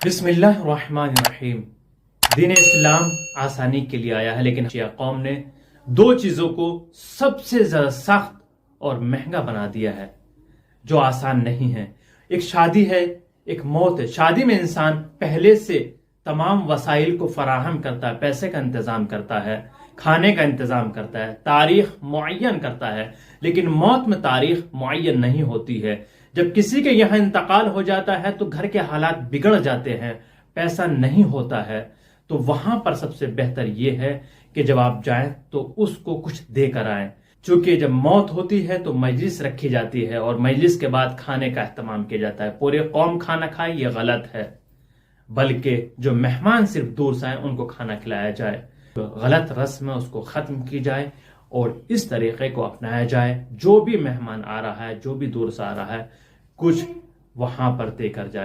बिस्मिल्लाहिर्रहमानिर्रहीम। दीन इस्लाम आसानी के लिए आया है, लेकिन शिया कौम ने दो चीजों को सबसे ज्यादा सख्त और महंगा बना दिया है जो आसान नहीं है। एक शादी है, एक मौत है। शादी में इंसान पहले से तमाम वसाइल को फराहम करता है, पैसे का इंतजाम करता है, खाने का इंतजाम करता है, तारीख मुअय्यन करता है। लेकिन मौत में तारीख मुअय्यन नहीं होती है। जब किसी के यहां इंतकाल हो जाता है तो घर के हालात बिगड़ जाते हैं, पैसा नहीं होता है, तो वहां पर सबसे बेहतर यह है कि जब आप जाएं तो उसको कुछ देकर आएं। चूंकि जब मौत होती है तो मजलिस रखी जाती है और मजलिस के बाद खाने का एहतमाम किया जाता है। पूरे कौम खाना खाए यह गलत है, बल्कि जो मेहमान सिर्फ दूर से आए उनको खाना खिलाया जाए। तो गलत रस्म है उसको खत्म की जाए और इस तरीके को अपनाया जाए। जो भी मेहमान आ रहा है, जो भी दूर से आ रहा है, कुछ वहां पर देकर जाए।